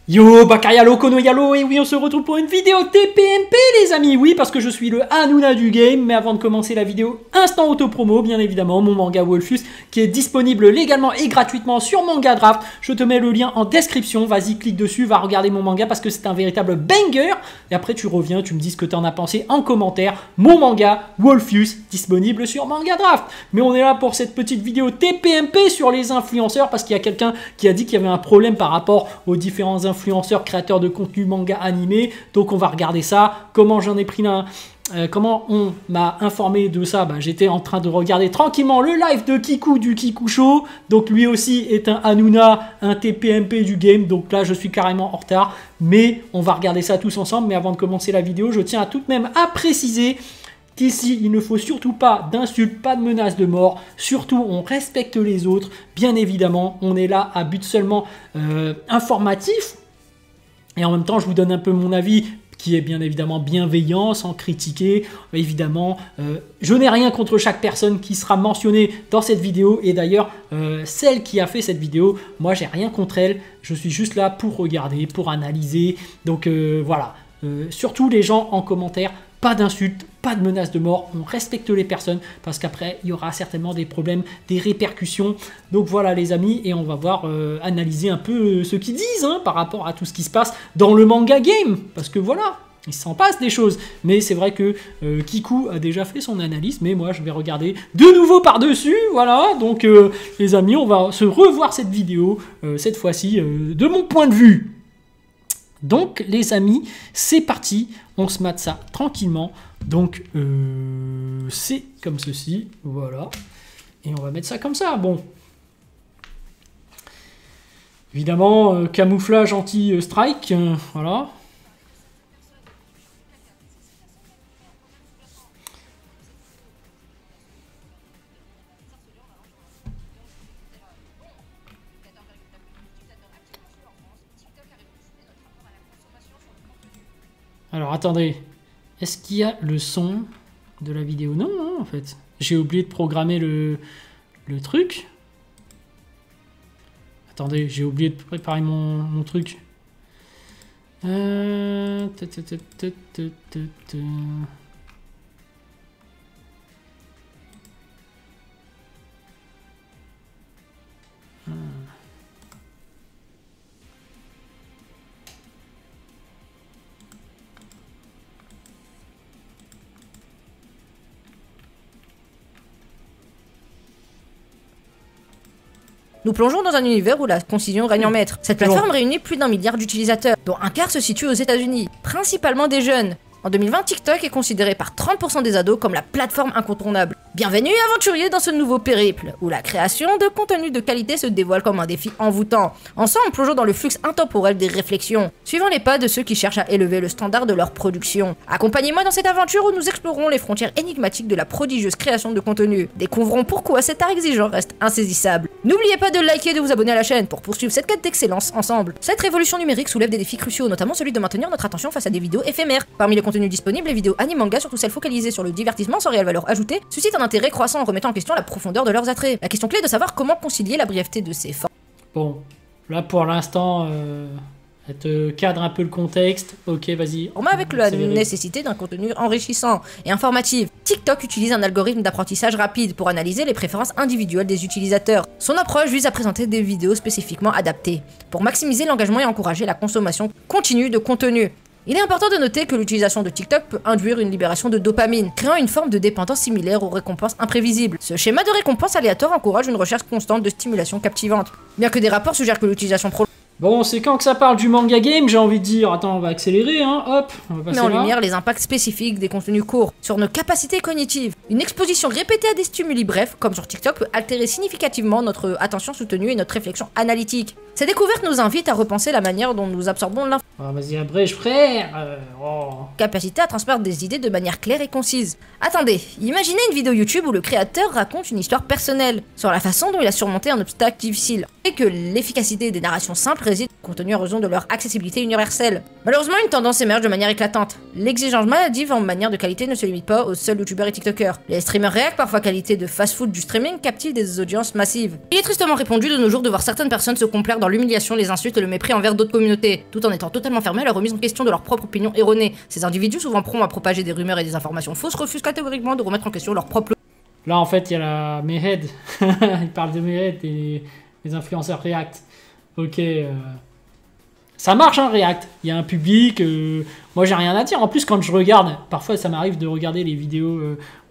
Yo, Bakayalo, Konoyalo, et oui, on se retrouve pour une vidéo TPMP, les amis. Oui, parce que je suis le Hanouna du game. Mais avant de commencer la vidéo, instant auto-promo, bien évidemment, mon manga Wolfus, qui est disponible légalement et gratuitement sur Manga Draft. Je te mets le lien en description. Vas-y, clique dessus, va regarder mon manga parce que c'est un véritable banger. Et après, tu reviens, tu me dis ce que tu en as pensé en commentaire. Mon manga Wolfus, disponible sur Manga Draft. Mais on est là pour cette petite vidéo TPMP sur les influenceurs parce qu'il y a quelqu'un qui a dit qu'il y avait un problème par rapport aux différents influenceurs, créateurs de contenu manga animé. Donc on va regarder ça. Comment j'en ai pris comment on m'a informé de ça, j'étais en train de regarder tranquillement le live de Kiku du Kiku Show. Donc lui aussi est un Hanouna, un TPMP du game. Donc là je suis carrément en retard. Mais on va regarder ça tous ensemble. Mais avant de commencer la vidéo, je tiens à tout de même à préciser qu'ici, il ne faut surtout pas d'insultes, pas de menaces de mort. Surtout, on respecte les autres. Bien évidemment, on est là à but seulement informatif. Et en même temps, je vous donne un peu mon avis, qui est bien évidemment bienveillant, sans critiquer. Évidemment, je n'ai rien contre chaque personne qui sera mentionnée dans cette vidéo. Et d'ailleurs, celle qui a fait cette vidéo, moi, j'ai rien contre elle. Je suis juste là pour regarder, pour analyser. Donc voilà. Surtout les gens en commentaire, pas d'insultes, pas de menaces de mort, on respecte les personnes parce qu'après il y aura certainement des problèmes, des répercussions. Donc voilà les amis, et on va voir, analyser un peu ce qu'ils disent par rapport à tout ce qui se passe dans le manga game. Parce que voilà, il s'en passe des choses. Mais c'est vrai que Kiku a déjà fait son analyse, mais moi je vais regarder de nouveau par-dessus. Voilà, donc les amis, on va se revoir cette vidéo, cette fois-ci de mon point de vue. Donc les amis, c'est parti, on se mate ça tranquillement. Donc c'est comme ceci, voilà. Et on va mettre ça comme ça, bon. Évidemment, camouflage anti-strike, voilà. Alors attendez, est-ce qu'il y a le son de la vidéo? Non, non, en fait. J'ai oublié de programmer le truc. Attendez, j'ai oublié de préparer mon truc. Nous plongeons dans un univers où la concision règne en maître. Cette plateforme réunit plus d'1 milliard d'utilisateurs, dont un quart se situe aux États-Unis, principalement des jeunes. En 2020, TikTok est considéré par 30% des ados comme la plateforme incontournable. Bienvenue aventuriers dans ce nouveau périple, où la création de contenu de qualité se dévoile comme un défi envoûtant. Ensemble, plongeons dans le flux intemporel des réflexions, suivant les pas de ceux qui cherchent à élever le standard de leur production. Accompagnez-moi dans cette aventure où nous explorerons les frontières énigmatiques de la prodigieuse création de contenu. Découvrons pourquoi cet art exigeant reste insaisissable. N'oubliez pas de liker et de vous abonner à la chaîne pour poursuivre cette quête d'excellence ensemble. Cette révolution numérique soulève des défis cruciaux, notamment celui de maintenir notre attention face à des vidéos éphémères. Parmi les contenus disponibles, les vidéos anime-manga, surtout celles focalisées sur le divertissement sans réelle valeur ajoutée, suscitent un intérêt croissant en remettant en question la profondeur de leurs attraits. La question clé est de savoir comment concilier la brièveté de ces formes. Bon, là pour l'instant, elle te cadre un peu le contexte. Ok, vas-y. Avec la nécessité d'un contenu enrichissant et informatif. TikTok utilise un algorithme d'apprentissage rapide pour analyser les préférences individuelles des utilisateurs. Son approche vise à présenter des vidéos spécifiquement adaptées, pour maximiser l'engagement et encourager la consommation continue de contenu. Il est important de noter que l'utilisation de TikTok peut induire une libération de dopamine, créant une forme de dépendance similaire aux récompenses imprévisibles. Ce schéma de récompense aléatoire encourage une recherche constante de stimulation captivante, bien que des rapports suggèrent que l'utilisation prolongée. Bon, c'est quand que ça parle du manga game, j'ai envie de dire. Attends, on va accélérer, hop, on va passer met en là. lumière les impacts spécifiques des contenus courts sur nos capacités cognitives. Une exposition répétée à des stimuli brefs, comme sur TikTok, peut altérer significativement notre attention soutenue et notre réflexion analytique. Ces découvertes nous invitent à repenser la manière dont nous absorbons l'information. Vas-y, abrège, frère. Capacité à transmettre des idées de manière claire et concise. Attendez, imaginez une vidéo YouTube où le créateur raconte une histoire personnelle sur la façon dont il a surmonté un obstacle difficile, et que l'efficacité des narrations simples réside le contenu en raison de leur accessibilité universelle. Malheureusement, une tendance émerge de manière éclatante. L'exigence maladive en manière de qualité ne se limite pas aux seuls youtubeurs et tiktokers. Les streamers réac, parfois qualité de fast-food du streaming, captivent des audiences massives. Il est tristement répandu de nos jours de voir certaines personnes se complaire dans l'humiliation, les insultes et le mépris envers d'autres communautés, tout en étant totalement fermés à la remise en question de leur propre opinion erronée. Ces individus, souvent prompts à propager des rumeurs et des informations fausses, refusent catégoriquement de remettre en question leur propre... Là, en fait, il y a la Mehead. Il parle de Mehead et les influenceurs React. Ok. Ça marche, hein, React. Il y a un public. Moi, j'ai rien à dire. En plus, quand je regarde, parfois, ça m'arrive de regarder les vidéos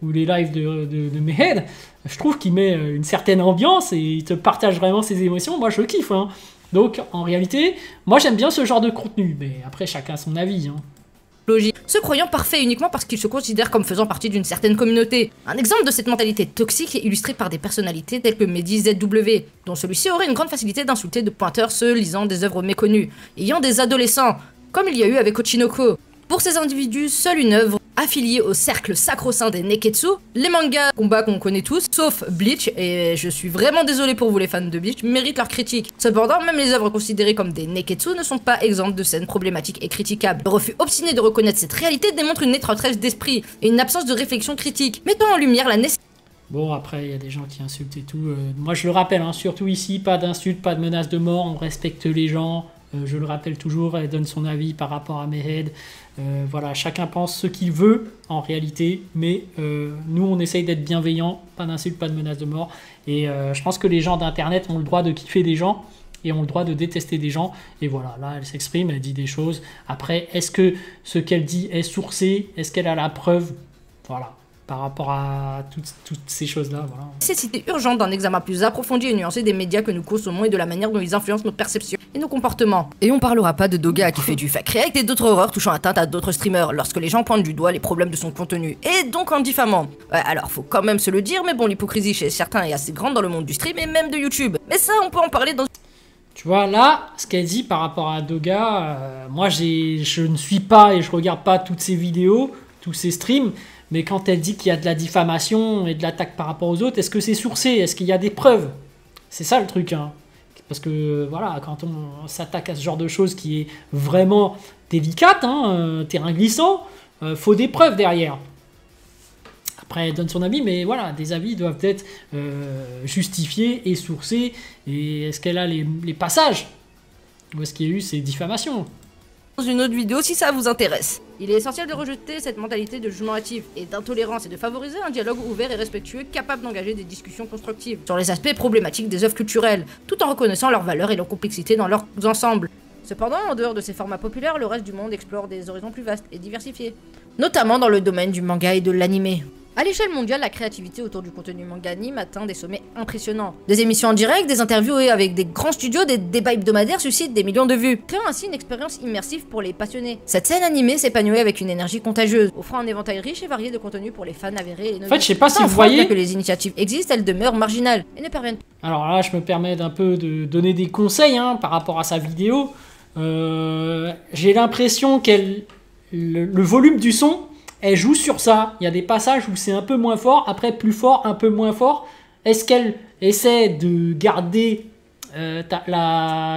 ou les lives de Mehead. Je trouve qu'il met une certaine ambiance et il te partage vraiment ses émotions. Moi, je kiffe. Hein. Donc, en réalité, moi, j'aime bien ce genre de contenu. Mais après, chacun a son avis. Hein. Se croyant parfait uniquement parce qu'ils se considèrent comme faisant partie d'une certaine communauté. Un exemple de cette mentalité toxique est illustré par des personnalités telles que Mehdi ZW, dont celui-ci aurait une grande facilité d'insulter de pointeurs ceux lisant des œuvres méconnues, ayant des adolescents, comme il y a eu avec Ochinoko. Pour ces individus, seule une œuvre affiliée au cercle sacro-saint des Neketsu, les mangas combats qu'on connaît tous, sauf Bleach, et je suis vraiment désolé pour vous les fans de Bleach, méritent leur critique. Cependant, même les œuvres considérées comme des Neketsu ne sont pas exemptes de scènes problématiques et critiquables. Le refus obstiné de reconnaître cette réalité démontre une étroitesse d'esprit et une absence de réflexion critique, mettant en lumière la nécessité... Bon, après, il y a des gens qui insultent et tout. Moi, je le rappelle, hein, surtout ici, pas d'insultes, pas de menaces de mort, on respecte les gens. Je le rappelle toujours, elle donne son avis par rapport à Mehead. Voilà, chacun pense ce qu'il veut en réalité, mais nous on essaye d'être bienveillants, pas d'insultes, pas de menaces de mort. Et je pense que les gens d'internet ont le droit de kiffer des gens et ont le droit de détester des gens. Et voilà, là elle s'exprime, elle dit des choses. Après, est-ce que ce qu'elle dit est sourcé? Est-ce qu'elle a la preuve? Voilà. Par rapport à toutes ces choses-là, voilà. Nécessité urgente d'un examen plus approfondi et nuancé des médias que nous consommons et de la manière dont ils influencent notre perception et nos comportements. Et on parlera pas de Doga qui fait du fake react et d'autres horreurs touchant atteinte à d'autres streamers lorsque les gens pointent du doigt les problèmes de son contenu, et donc en diffamant. Ouais, alors faut quand même se le dire, mais bon, l'hypocrisie chez certains est assez grande dans le monde du stream et même de YouTube. Mais ça, on peut en parler dans... Tu vois, là, ce qu'elle dit par rapport à Doga, moi je ne suis pas et je regarde pas toutes ses vidéos, tous ses streams. Mais quand elle dit qu'il y a de la diffamation et de l'attaque par rapport aux autres, est-ce que c'est sourcé? Est-ce qu'il y a des preuves? C'est ça le truc, hein. Parce que voilà, quand on s'attaque à ce genre de choses qui est vraiment délicate, hein, terrain glissant, faut des preuves derrière. Après, elle donne son avis, mais voilà, des avis doivent être justifiés et sourcés. Et est-ce qu'elle a les passages? Ou est-ce qu'il y a eu ces diffamations? Dans une autre vidéo si ça vous intéresse. Il est essentiel de rejeter cette mentalité de jugement hâtif et d'intolérance et de favoriser un dialogue ouvert et respectueux capable d'engager des discussions constructives sur les aspects problématiques des œuvres culturelles, tout en reconnaissant leur valeur et leur complexité dans leurs ensembles. Cependant, en dehors de ces formats populaires, le reste du monde explore des horizons plus vastes et diversifiés, notamment dans le domaine du manga et de l'anime. À l'échelle mondiale, la créativité autour du contenu manga anime atteint des sommets impressionnants. Des émissions en direct, des interviews avec des grands studios, des débats hebdomadaires suscitent des millions de vues, créant ainsi une expérience immersive pour les passionnés. Cette scène animée s'épanouit avec une énergie contagieuse, offrant un éventail riche et varié de contenus pour les fans avérés et les non. En fait, je sais pas si vous voyez... Bien que les initiatives existent, elles demeurent marginales et ne parviennent pas. Alors là, je me permets d'un peu de donner des conseils hein, par rapport à sa vidéo. J'ai l'impression le volume du son, elle joue sur ça. Il y a des passages où c'est un peu moins fort, après plus fort, un peu moins fort. Est-ce qu'elle essaie de garder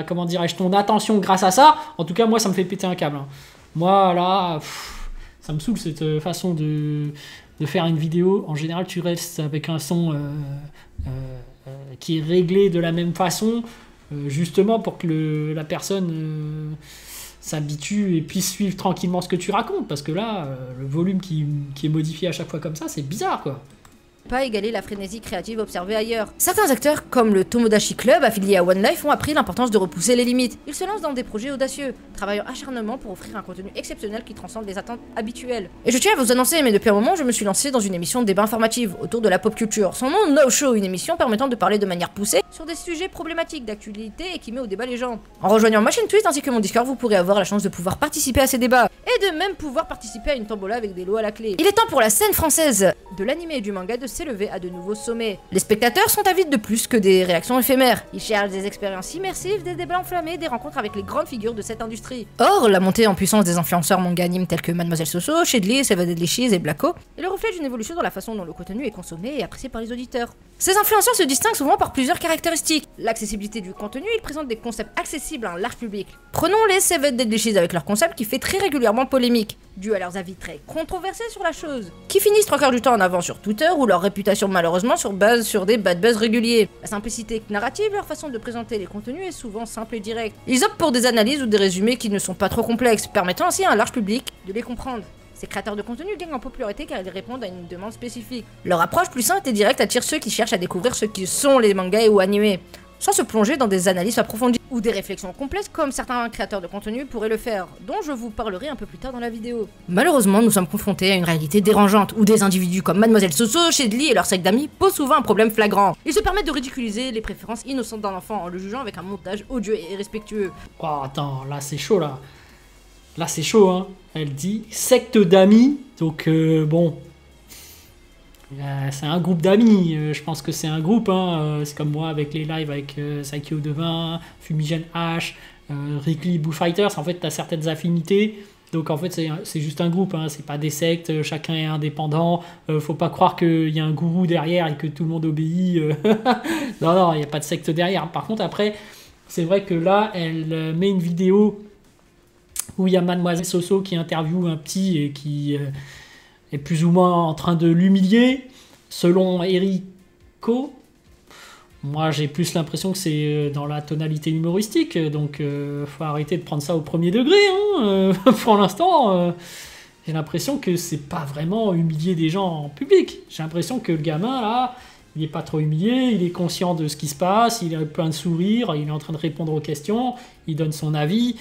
comment dirais-je, ton attention grâce à ça? En tout cas, moi, ça me fait péter un câble. Hein. Moi, là, ça me saoule cette façon de faire une vidéo. En général, tu restes avec un son qui est réglé de la même façon, justement pour que la personne... s'habitue et puisse suivre tranquillement ce que tu racontes, parce que là, le volume qui est modifié à chaque fois comme ça, c'est bizarre, quoi. Pas égaler la frénésie créative observée ailleurs. Certains acteurs, comme le Tomodachi Club, affilié à One Life, ont appris l'importance de repousser les limites. Ils se lancent dans des projets audacieux, travaillant acharnement pour offrir un contenu exceptionnel qui transcende les attentes habituelles. Et je tiens à vous annoncer, mais depuis un moment, je me suis lancé dans une émission de débat informative autour de la pop culture. Son nom, No Show, une émission permettant de parler de manière poussée sur des sujets problématiques d'actualité et qui met au débat les gens. En rejoignant ma chaîne Twitch ainsi que mon Discord, vous pourrez avoir la chance de pouvoir participer à ces débats, et de même pouvoir participer à une tombola avec des lots à la clé. Il est temps pour la scène française de l'anime et du manga de s'élever à de nouveaux sommets. Les spectateurs sont avides de plus que des réactions éphémères. Ils cherchent des expériences immersives, des débats enflammés, des rencontres avec les grandes figures de cette industrie. Or, la montée en puissance des influenceurs manga anime tels que Mademoiselle Soso, Shedley, Seven Deadly Cheese et Blacko est le reflet d'une évolution dans la façon dont le contenu est consommé et apprécié par les auditeurs. Ces influenceurs se distinguent souvent par plusieurs caractéristiques. L'accessibilité du contenu, ils présentent des concepts accessibles à un large public. Prenons les 7 Deadly Sins avec leur concept qui fait très régulièrement polémique, dû à leurs avis très controversés sur la chose, qui finissent 3/4 du temps en avant sur Twitter ou leur réputation malheureusement base sur des bad buzz réguliers. La simplicité narrative, leur façon de présenter les contenus est souvent simple et directe. Ils optent pour des analyses ou des résumés qui ne sont pas trop complexes, permettant ainsi à un large public de les comprendre. Ces créateurs de contenu gagnent en popularité car ils répondent à une demande spécifique. Leur approche plus simple et directe attire ceux qui cherchent à découvrir ce qui sont les mangas ou animés, sans se plonger dans des analyses approfondies ou des réflexions complexes comme certains créateurs de contenu pourraient le faire, dont je vous parlerai un peu plus tard dans la vidéo. Malheureusement, nous sommes confrontés à une réalité dérangeante où des individus comme Mademoiselle Soso, Shedley et leur secte d'amis posent souvent un problème flagrant. Ils se permettent de ridiculiser les préférences innocentes d'un enfant en le jugeant avec un montage odieux et irrespectueux. Oh, attends, là c'est chaud là. Là c'est chaud, hein. Elle dit secte d'amis, donc bon. C'est un groupe d'amis, je pense que c'est un groupe, hein. C'est comme moi avec les lives avec Saikyo Devin, Fumigène H, Rickly Bullfighters, en fait t'as certaines affinités. Donc en fait c'est juste un groupe, hein. C'est pas des sectes, chacun est indépendant, faut pas croire qu'il y a un gourou derrière et que tout le monde obéit. Non, non, il n'y a pas de secte derrière. Par contre après, c'est vrai que là elle met une vidéo où il y a Mademoiselle Soso qui interviewe un petit et qui est plus ou moins en train de l'humilier. Selon Eriko, moi j'ai plus l'impression que c'est dans la tonalité humoristique, donc faut arrêter de prendre ça au premier degré, hein. Pour l'instant, j'ai l'impression que c'est pas vraiment humilier des gens en public. J'ai l'impression que le gamin là, il est pas trop humilié, il est conscient de ce qui se passe, il a plein de sourires, il est en train de répondre aux questions, il donne son avis.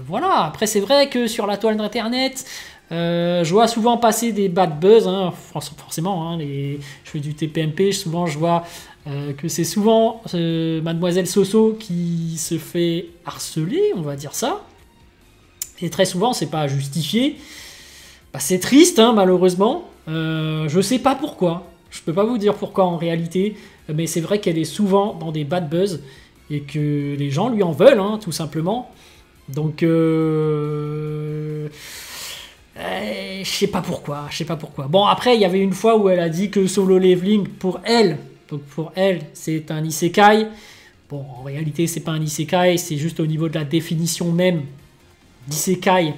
Voilà, après c'est vrai que sur la toile d'internet, je vois souvent passer des bad buzz, hein, forcément, hein, je fais du TPMP, souvent je vois que c'est souvent Mademoiselle Soso qui se fait harceler, on va dire ça, et très souvent c'est pas justifié. Bah, c'est triste, hein, malheureusement, je sais pas pourquoi, je peux pas vous dire pourquoi en réalité, mais c'est vrai qu'elle est souvent dans des bad buzz, et que les gens lui en veulent, hein, tout simplement. Donc, je sais pas pourquoi, Bon, après, il y avait une fois où elle a dit que Solo Leveling, pour elle, c'est un isekai. Bon, en réalité, c'est pas un isekai, c'est juste au niveau de la définition même d'isekai,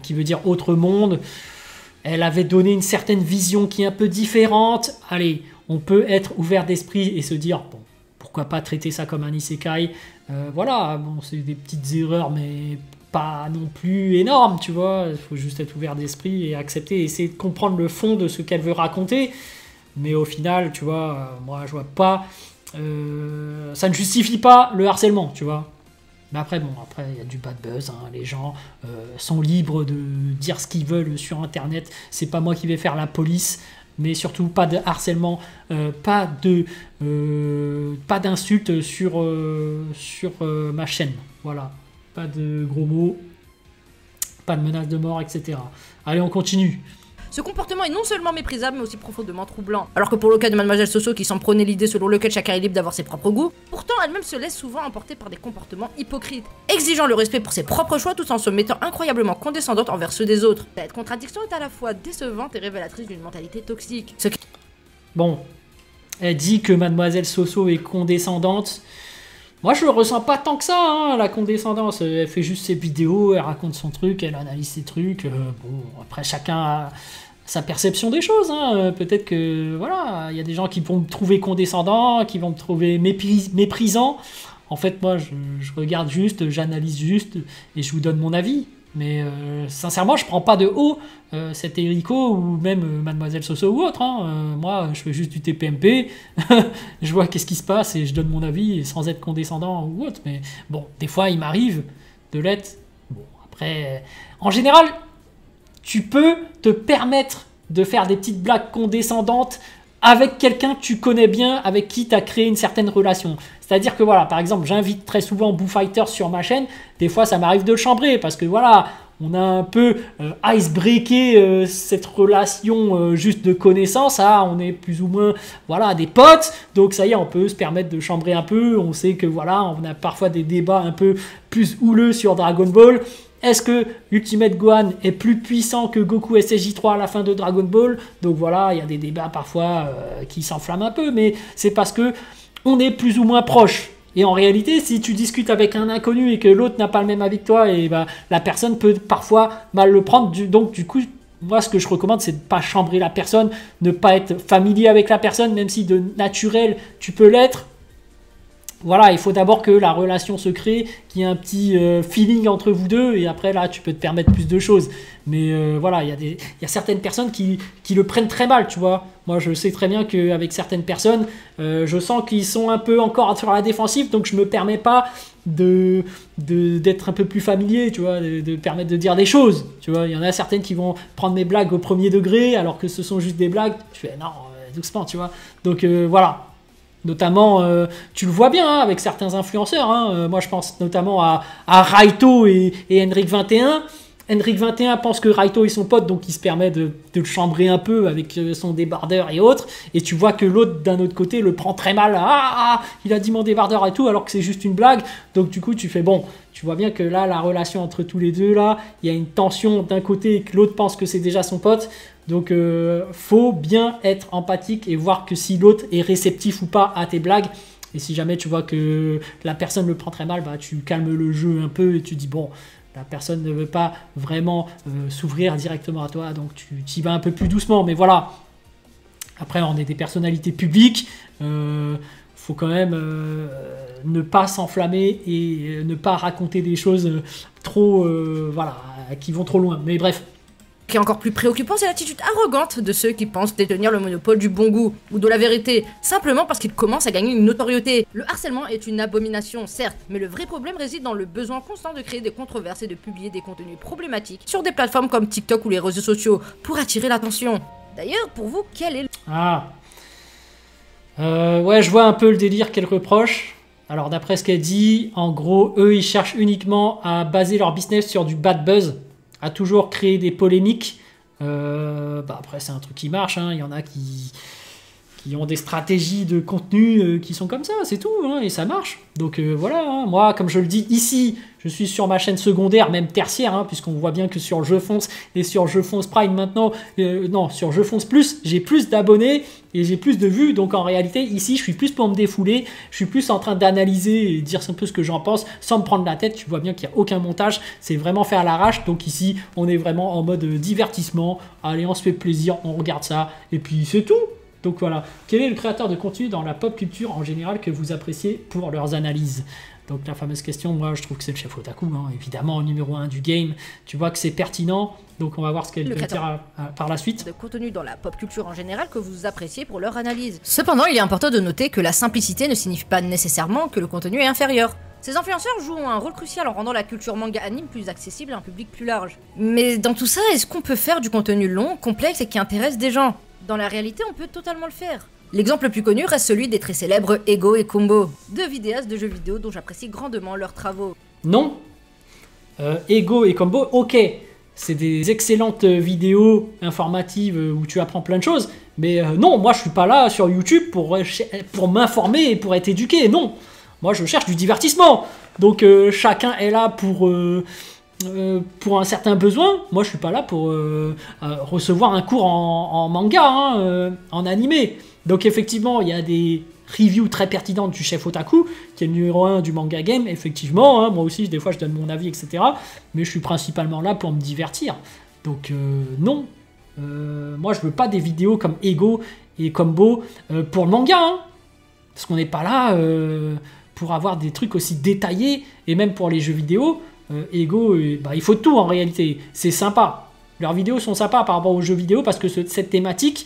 qui veut dire autre monde. Elle avait donné une certaine vision qui est un peu différente. Allez, on peut être ouvert d'esprit et se dire, bon, pourquoi pas traiter ça comme un isekai. Voilà, bon, c'est des petites erreurs, mais pas non plus énormes, tu vois. Il faut juste être ouvert d'esprit et accepter, essayer de comprendre le fond de ce qu'elle veut raconter. Mais au final, tu vois, moi, je vois pas... ça ne justifie pas le harcèlement, tu vois. Mais après, bon, après, il y a du bad buzz, hein. Les gens sont libres de dire ce qu'ils veulent sur Internet. C'est pas moi qui vais faire la police. Mais surtout pas de harcèlement, pas d'insultes sur ma chaîne. Voilà, pas de gros mots, pas de menaces de mort, etc. Allez, on continue. Ce comportement est non seulement méprisable, mais aussi profondément troublant. Alors que pour le cas de Mademoiselle Soso qui semble prôner l'idée selon laquelle chacun est libre d'avoir ses propres goûts, pourtant elle-même se laisse souvent emporter par des comportements hypocrites, exigeant le respect pour ses propres choix tout en se mettant incroyablement condescendante envers ceux des autres. Cette contradiction est à la fois décevante et révélatrice d'une mentalité toxique. Bon, elle dit que Mademoiselle Soso est condescendante. Moi, je le ressens pas tant que ça, hein, la condescendance. Elle fait juste ses vidéos, elle raconte son truc, elle analyse ses trucs. Bon, après, chacun a sa perception des choses, hein. Peut-être que, voilà, il y a des gens qui vont me trouver condescendant, qui vont me trouver méprisant. En fait, moi, je regarde juste, j'analyse juste, et je vous donne mon avis. Mais sincèrement, je prends pas de haut cet Eriko ou même Mademoiselle Soso ou autre, hein. Moi, je fais juste du TPMP, je vois qu'est-ce qui se passe et je donne mon avis sans être condescendant ou autre. Mais bon, des fois, il m'arrive de l'être. Bon, après, en général, tu peux te permettre de faire des petites blagues condescendantes avec quelqu'un que tu connais bien, avec qui tu as créé une certaine relation. C'est-à-dire que voilà, par exemple, j'invite très souvent Bullfighters sur ma chaîne. Des fois, ça m'arrive de le chambrer parce que voilà, on a un peu icebreaké cette relation juste de connaissance. Ah, on est plus ou moins voilà, des potes. Donc ça y est, on peut se permettre de chambrer un peu. On sait que voilà, on a parfois des débats un peu plus houleux sur Dragon Ball. Est-ce que Ultimate Gohan est plus puissant que Goku SSJ3 à la fin de Dragon Ball? Donc voilà, il y a des débats parfois qui s'enflamment un peu, mais c'est parce que on est plus ou moins proche. Et en réalité, si tu discutes avec un inconnu et que l'autre n'a pas le même avis que toi, et bah, la personne peut parfois mal le prendre. Donc du coup, moi ce que je recommande, c'est de ne pas chambrer la personne, ne pas être familier avec la personne, même si de naturel tu peux l'être. Voilà, il faut d'abord que la relation se crée, qu'il y ait un petit feeling entre vous deux, et après là tu peux te permettre plus de choses. Mais voilà, il y a certaines personnes qui le prennent très mal, tu vois. Moi je sais très bien qu'avec certaines personnes, je sens qu'ils sont un peu encore sur la défensive, donc je me permets pas d'être un peu plus familier, tu vois, de permettre de dire des choses. Tu vois, il y en a certaines qui vont prendre mes blagues au premier degré, alors que ce sont juste des blagues. Je fais non, doucement, tu vois. Donc voilà. Notamment, tu le vois bien hein, avec certains influenceurs. Hein. Moi, je pense notamment à Raito et Henrik 21. Henrik 21 pense que Raito est son pote, donc il se permet de le chambrer un peu avec son débardeur et autres. Et tu vois que l'autre, d'un autre côté, le prend très mal. Il a dit mon débardeur et tout, alors que c'est juste une blague. Donc du coup, tu fais bon. Tu vois bien que là, la relation entre tous les deux, là, il y a une tension d'un côté et que l'autre pense que c'est déjà son pote. Donc, faut bien être empathique et voir que si l'autre est réceptif ou pas à tes blagues. Et si jamais tu vois que la personne le prend très mal, bah, tu calmes le jeu un peu et tu dis bon, la personne ne veut pas vraiment s'ouvrir directement à toi, donc tu y vas un peu plus doucement. Mais voilà, après on est des personnalités publiques, faut quand même ne pas s'enflammer et ne pas raconter des choses trop, voilà, qui vont trop loin. Mais bref. Ce qui est encore plus préoccupant, c'est l'attitude arrogante de ceux qui pensent détenir le monopole du bon goût ou de la vérité, simplement parce qu'ils commencent à gagner une notoriété. Le harcèlement est une abomination, certes, mais le vrai problème réside dans le besoin constant de créer des controverses et de publier des contenus problématiques sur des plateformes comme TikTok ou les réseaux sociaux pour attirer l'attention. D'ailleurs, pour vous, quel est le... ouais, je vois un peu le délire qu'elle reproche. Alors d'après ce qu'elle dit, en gros, eux, ils cherchent uniquement à baser leur business sur du bad buzz, à toujours créer des polémiques. Après, c'est un truc qui marche. Hein. Il y en a qui ont des stratégies de contenu qui sont comme ça, c'est tout. Hein, et ça marche. Donc voilà, hein. Moi, comme je le dis ici, je suis sur ma chaîne secondaire, même tertiaire, hein, puisqu'on voit bien que sur Je Fonce et sur Je Fonce Prime maintenant, non, sur Je Fonce Plus, j'ai plus d'abonnés et j'ai plus de vues. Donc en réalité, ici, je suis plus pour me défouler, je suis plus en train d'analyser et dire un peu ce que j'en pense sans me prendre la tête. Tu vois bien qu'il n'y a aucun montage, c'est vraiment fait à l'arrache. Donc ici, on est vraiment en mode divertissement. Allez, on se fait plaisir, on regarde ça et puis c'est tout. Donc voilà, quel est le créateur de contenu dans la pop culture en général que vous appréciez pour leurs analyses? Donc la fameuse question, moi je trouve que c'est le chef Otaku, hein, évidemment numéro 1 du game. Tu vois que c'est pertinent, donc on va voir ce qu'elle peut dire par la suite. De contenu dans la pop culture en général que vous appréciez pour leur analyse. Cependant, il est important de noter que la simplicité ne signifie pas nécessairement que le contenu est inférieur. Ces influenceurs jouent un rôle crucial en rendant la culture manga-anime plus accessible à un public plus large. Mais dans tout ça, est-ce qu'on peut faire du contenu long, complexe et qui intéresse des gens? Dans la réalité, on peut totalement le faire. L'exemple le plus connu reste celui des très célèbres Ego et Combo, deux vidéastes de jeux vidéo dont j'apprécie grandement leurs travaux. Non, Ego et Combo, ok, c'est des excellentes vidéos informatives où tu apprends plein de choses, mais non, moi je suis pas là sur YouTube pour m'informer et pour être éduqué, non. Moi je cherche du divertissement, donc chacun est là pour un certain besoin. Moi je suis pas là pour recevoir un cours en manga, hein, en animé. Donc effectivement il y a des reviews très pertinentes du chef Otaku qui est le numéro 1 du manga game, effectivement, hein, moi aussi des fois je donne mon avis, etc. Mais je suis principalement là pour me divertir, donc non, moi je veux pas des vidéos comme Ego et Combo pour le manga, hein, parce qu'on n'est pas là pour avoir des trucs aussi détaillés. Et même pour les jeux vidéo, Ego, il faut tout en réalité. C'est sympa. Leurs vidéos sont sympas par rapport aux jeux vidéo parce que cette thématique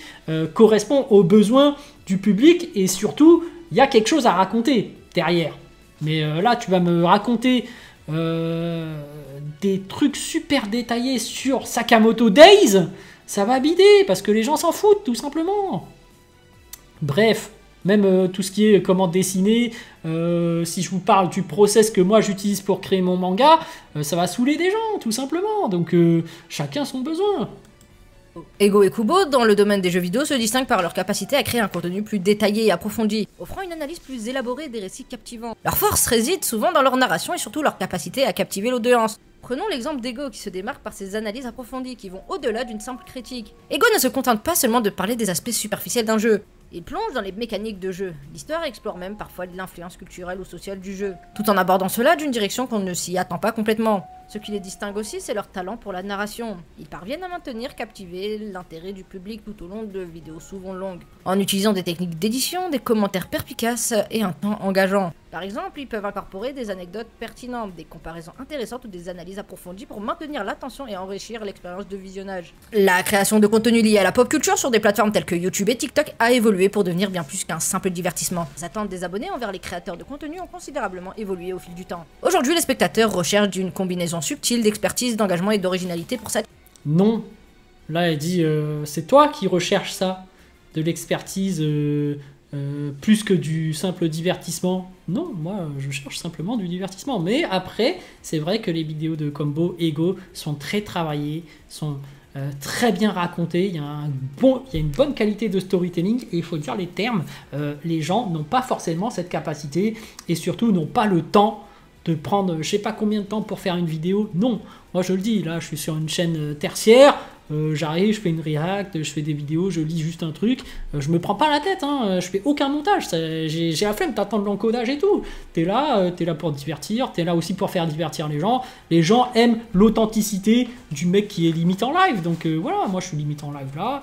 correspond aux besoins du public et surtout, il y a quelque chose à raconter derrière. Mais là, tu vas me raconter des trucs super détaillés sur Sakamoto Days, ça va bider parce que les gens s'en foutent tout simplement. Bref. Même tout ce qui est comment dessiner, si je vous parle du process que moi j'utilise pour créer mon manga, ça va saouler des gens, tout simplement. Donc chacun son besoin. Ego et Kubo, dans le domaine des jeux vidéo, se distinguent par leur capacité à créer un contenu plus détaillé et approfondi, offrant une analyse plus élaborée des récits captivants. Leur force réside souvent dans leur narration et surtout leur capacité à captiver l'audience. Prenons l'exemple d'Ego qui se démarque par ses analyses approfondies qui vont au-delà d'une simple critique. Ego ne se contente pas seulement de parler des aspects superficiels d'un jeu. Il plonge dans les mécaniques de jeu. L'histoire explore même parfois l'influence culturelle ou sociale du jeu, tout en abordant cela d'une direction qu'on ne s'y attend pas complètement. Ce qui les distingue aussi, c'est leur talent pour la narration. Ils parviennent à maintenir captiver l'intérêt du public tout au long de vidéos souvent longues, en utilisant des techniques d'édition, des commentaires perspicaces et un temps engageant. Par exemple, ils peuvent incorporer des anecdotes pertinentes, des comparaisons intéressantes ou des analyses approfondies pour maintenir l'attention et enrichir l'expérience de visionnage. La création de contenu lié à la pop culture sur des plateformes telles que YouTube et TikTok a évolué pour devenir bien plus qu'un simple divertissement. Les attentes des abonnés envers les créateurs de contenu ont considérablement évolué au fil du temps. Aujourd'hui, les spectateurs recherchent une combinaison subtile d'expertise, d'engagement et d'originalité pour cette... Non. Là, elle dit, c'est toi qui recherches ça, de l'expertise plus que du simple divertissement. Non, moi, je cherche simplement du divertissement. Mais après, c'est vrai que les vidéos de Combo Ego sont très travaillées, sont très bien racontées. Il y a une bonne qualité de storytelling et il faut dire les termes. Les gens n'ont pas forcément cette capacité et surtout n'ont pas le temps de prendre je sais pas combien de temps pour faire une vidéo. Non, moi je le dis, là je suis sur une chaîne tertiaire, j'arrive, je fais une react, je fais des vidéos, je lis juste un truc, je me prends pas la tête, hein, je fais aucun montage, j'ai la flemme d'attendre l'encodage et tout. T'es là pour divertir, t'es là aussi pour faire divertir les gens aiment l'authenticité du mec qui est limite en live, donc voilà, moi je suis limite en live là.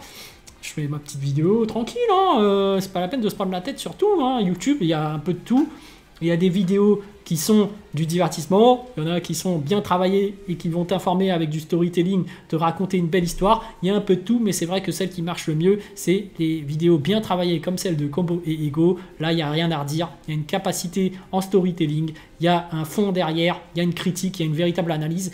Je fais ma petite vidéo tranquille, hein, c'est pas la peine de se prendre la tête sur tout, hein. YouTube, il y a un peu de tout. Il y a des vidéos qui sont du divertissement, il y en a qui sont bien travaillées et qui vont t'informer avec du storytelling, te raconter une belle histoire. Il y a un peu de tout, mais c'est vrai que celle qui marche le mieux, c'est les vidéos bien travaillées comme celle de Combo et Ego. Là, il n'y a rien à redire. Il y a une capacité en storytelling, il y a un fond derrière, il y a une critique, il y a une véritable analyse.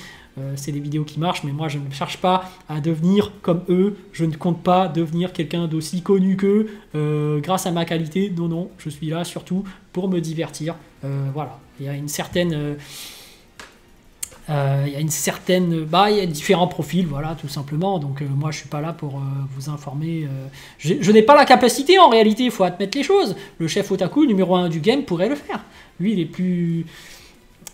C'est des vidéos qui marchent, mais moi je ne cherche pas à devenir comme eux, je ne compte pas devenir quelqu'un d'aussi connu qu'eux grâce à ma qualité. Non, non, je suis là surtout pour me divertir. Voilà, il y a une certaine... il y a différents profils, voilà, tout simplement. Donc moi je suis pas là pour vous informer. Je n'ai pas la capacité en réalité, il faut admettre les choses. Le chef otaku numéro 1 du game pourrait le faire. Lui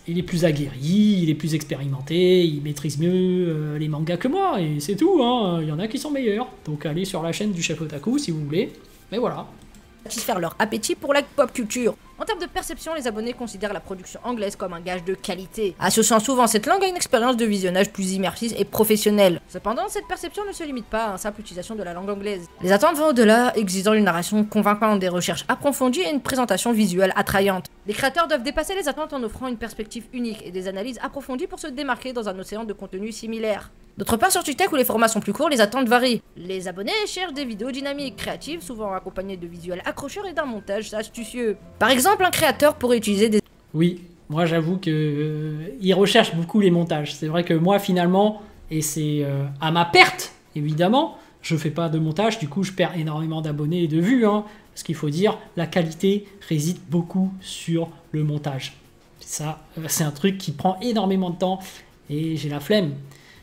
il est plus aguerri, il est plus expérimenté, il maîtrise mieux les mangas que moi, et c'est tout, hein. Il y en a qui sont meilleurs. Donc allez sur la chaîne du chef otaku si vous voulez. Mais voilà. Satisfaire leur appétit pour la pop culture. En termes de perception, les abonnés considèrent la production anglaise comme un gage de qualité, associant souvent cette langue à une expérience de visionnage plus immersive et professionnelle. Cependant, cette perception ne se limite pas à une simple utilisation de la langue anglaise. Les attentes vont au-delà, exigeant une narration convaincante, des recherches approfondies et une présentation visuelle attrayante. Les créateurs doivent dépasser les attentes en offrant une perspective unique et des analyses approfondies pour se démarquer dans un océan de contenu similaire. D'autre part, sur TikTok où les formats sont plus courts, les attentes varient. Les abonnés cherchent des vidéos dynamiques, créatives, souvent accompagnées de visuels accrocheurs et d'un montage astucieux. Par exemple, un créateur pourrait utiliser des... Oui, moi j'avoue que il recherche beaucoup les montages. C'est vrai que moi finalement, et c'est à ma perte évidemment, je fais pas de montage, du coup je perds énormément d'abonnés et de vues, hein, parce qu'il faut dire, la qualité réside beaucoup sur le montage. Ça, c'est un truc qui prend énormément de temps et j'ai la flemme.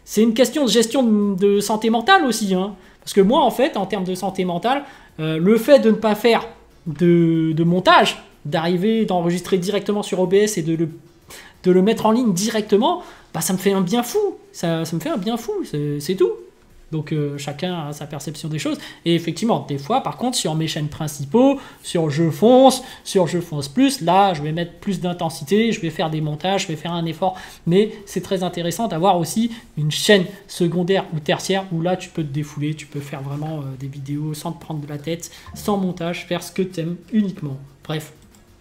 C'est une question de gestion de santé mentale aussi, hein. Parce que moi, en fait, en termes de santé mentale, le fait de ne pas faire de montage, d'enregistrer directement sur OBS et de le mettre en ligne directement, bah, ça me fait un bien fou. Ça me fait un bien fou, c'est tout. Donc chacun a sa perception des choses. Et effectivement, des fois, par contre, sur mes chaînes principaux, sur Je Fonce Plus, là, je vais mettre plus d'intensité, je vais faire des montages, je vais faire un effort. Mais c'est très intéressant d'avoir aussi une chaîne secondaire ou tertiaire où là, tu peux te défouler, tu peux faire vraiment des vidéos sans te prendre de la tête, sans montage, faire ce que tu aimes uniquement. Bref.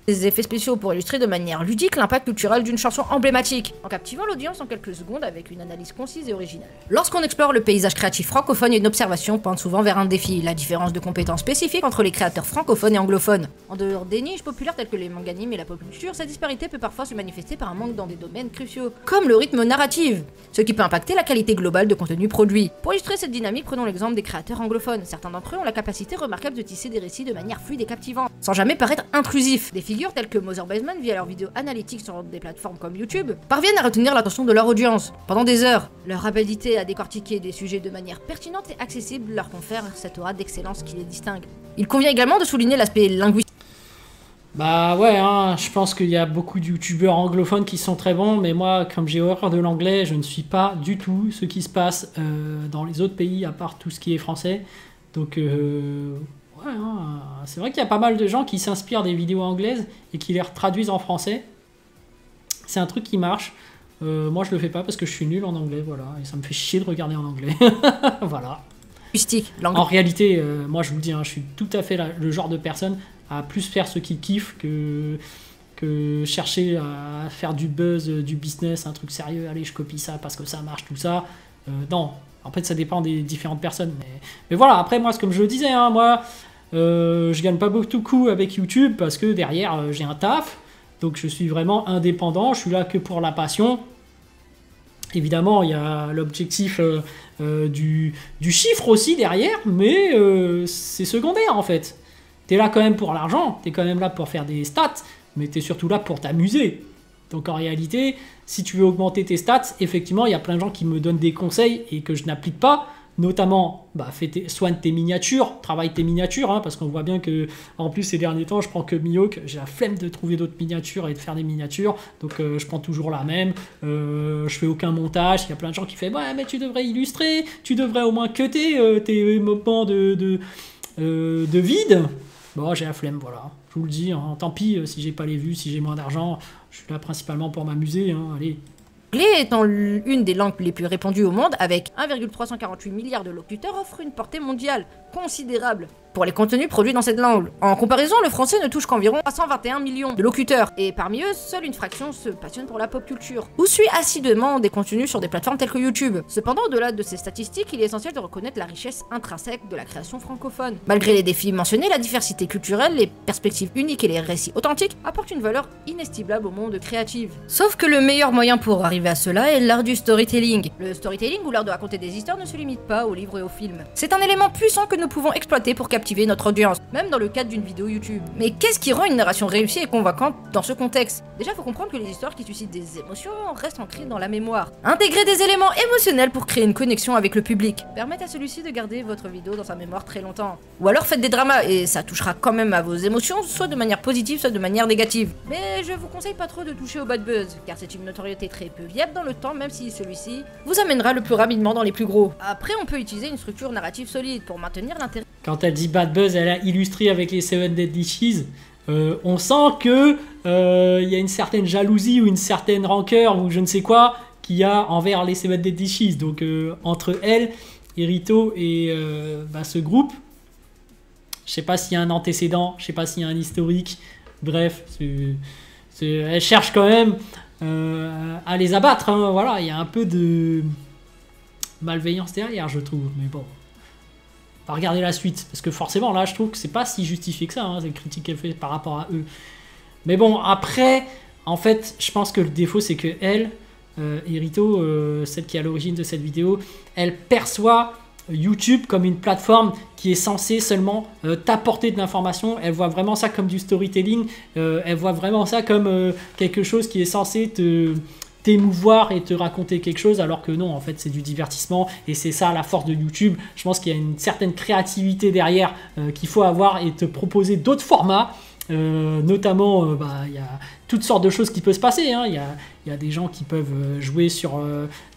Des effets spéciaux pour illustrer de manière ludique l'impact culturel d'une chanson emblématique, en captivant l'audience en quelques secondes avec une analyse concise et originale. Lorsqu'on explore le paysage créatif francophone, une observation pointe souvent vers un défi, la différence de compétences spécifiques entre les créateurs francophones et anglophones. En dehors des niches populaires telles que les manganimes et la pop culture, cette disparité peut parfois se manifester par un manque dans des domaines cruciaux, comme le rythme narratif, ce qui peut impacter la qualité globale de contenu produit. Pour illustrer cette dynamique, prenons l'exemple des créateurs anglophones. Certains d'entre eux ont la capacité remarquable de tisser des récits de manière fluide et captivante, sans jamais paraître intrusif. Des figures telles que Mother Basement, via leurs vidéos analytiques sur des plateformes comme YouTube, parviennent à retenir l'attention de leur audience pendant des heures. Leur habilité à décortiquer des sujets de manière pertinente et accessible leur confère cette aura d'excellence qui les distingue. Il convient également de souligner l'aspect linguistique. Bah ouais, hein, je pense qu'il y a beaucoup de youtubeurs anglophones qui sont très bons, mais moi, comme j'ai horreur de l'anglais, je ne suis pas du tout ce qui se passe dans les autres pays, à part tout ce qui est français. Donc, ouais, hein, c'est vrai qu'il y a pas mal de gens qui s'inspirent des vidéos anglaises et qui les traduisent en français. C'est un truc qui marche. Moi, je le fais pas parce que je suis nul en anglais, voilà, et ça me fait chier de regarder en anglais. Voilà. En réalité, moi je vous le dis, hein, je suis tout à fait le genre de personne à plus faire ce qu'il kiffe que chercher à faire du buzz, du business, un truc sérieux, allez je copie ça parce que ça marche, tout ça. Non, en fait ça dépend des différentes personnes. Mais voilà, après moi, comme je le disais, hein, moi je gagne pas beaucoup de coups avec YouTube parce que derrière j'ai un taf, donc je suis vraiment indépendant, je suis là que pour la passion. Évidemment, il y a l'objectif du chiffre aussi derrière, mais c'est secondaire en fait. T'es là quand même pour l'argent, t'es quand même là pour faire des stats, mais t'es surtout là pour t'amuser. Donc en réalité, si tu veux augmenter tes stats, effectivement, il y a plein de gens qui me donnent des conseils et que je n'applique pas. Notamment, soigne tes miniatures, travaille tes miniatures, hein, parce qu'on voit bien que, en plus, ces derniers temps, je prends que Mihawk, j'ai la flemme de trouver d'autres miniatures et de faire des miniatures, donc je prends toujours la même, je fais aucun montage, il y a plein de gens qui font « Ouais, mais tu devrais illustrer, tu devrais au moins cutter tes moments de vide ». Bon, j'ai la flemme, voilà, je vous le dis, hein, tant pis si j'ai pas les vues, si j'ai moins d'argent, je suis là principalement pour m'amuser, hein, allez. L'anglais étant une des langues les plus répandues au monde, avec 1,348 milliards de locuteurs, offre une portée mondiale considérable pour les contenus produits dans cette langue. En comparaison, le français ne touche qu'environ 321 millions de locuteurs, et parmi eux, seule une fraction se passionne pour la pop culture, ou suit assidûment des contenus sur des plateformes telles que YouTube. Cependant, au-delà de ces statistiques, il est essentiel de reconnaître la richesse intrinsèque de la création francophone. Malgré les défis mentionnés, la diversité culturelle, les perspectives uniques et les récits authentiques apportent une valeur inestimable au monde créatif. Sauf que le meilleur moyen pour arriver à cela est l'art du storytelling. Le storytelling, ou l'art de raconter des histoires, ne se limite pas aux livres et aux films. C'est un élément puissant que nous pouvons exploiter pour captiver notre audience, même dans le cadre d'une vidéo YouTube. Mais qu'est-ce qui rend une narration réussie et convaincante dans ce contexte? Déjà, faut comprendre que les histoires qui suscitent des émotions restent ancrées dans la mémoire. Intégrer des éléments émotionnels pour créer une connexion avec le public permettent à celui-ci de garder votre vidéo dans sa mémoire très longtemps. Ou alors faites des dramas et ça touchera quand même à vos émotions, soit de manière positive, soit de manière négative. Mais je vous conseille pas trop de toucher au bad buzz, car c'est une notoriété très peu viable dans le temps, même si celui-ci vous amènera le plus rapidement dans les plus gros. Après, on peut utiliser une structure narrative solide pour maintenir l'intérêt. Quand elle dit bad buzz, elle a illustré avec les 7 Deadly Cheese. On sent que y a une certaine jalousie ou une certaine rancœur ou je ne sais quoi qu'il y a envers les 7 Deadly Cheese. Donc entre elle, Irito et ce groupe, je sais pas s'il y a un antécédent, je sais pas s'il y a un historique. Bref, elle cherche quand même à les abattre. Hein, voilà, il y a un peu de malveillance derrière, je trouve. Mais bon. On va regarder la suite, parce que forcément là je trouve que c'est pas si justifié que ça, hein, ces critiques qu'elle fait par rapport à eux. Mais bon, après, en fait, je pense que le défaut c'est que elle, Irito, celle qui est à l'origine de cette vidéo, elle perçoit YouTube comme une plateforme qui est censée seulement t'apporter de l'information. Elle voit vraiment ça comme du storytelling, elle voit vraiment ça comme quelque chose qui est censé t'émouvoir et te raconter quelque chose, alors que non, en fait c'est du divertissement et c'est ça la force de YouTube. Je pense qu'il y a une certaine créativité derrière qu'il faut avoir et te proposer d'autres formats, notamment il y a toutes sortes de choses qui peuvent se passer, hein. Il y a des gens qui peuvent jouer sur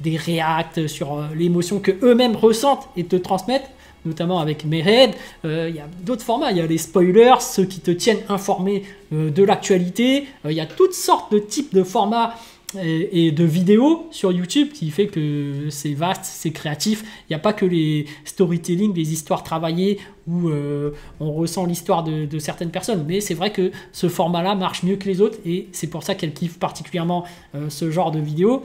des reacts, sur l'émotion que eux-mêmes ressentent et te transmettent, notamment avec Mered. Il y a d'autres formats, il y a les spoilers, ceux qui te tiennent informé de l'actualité. Il y a toutes sortes de types de formats et de vidéos sur YouTube qui fait que c'est vaste, c'est créatif. Il n'y a pas que les storytelling, les histoires travaillées où on ressent l'histoire de certaines personnes, mais c'est vrai que ce format-là marche mieux que les autres et c'est pour ça qu'elle kiffe particulièrement ce genre de vidéos.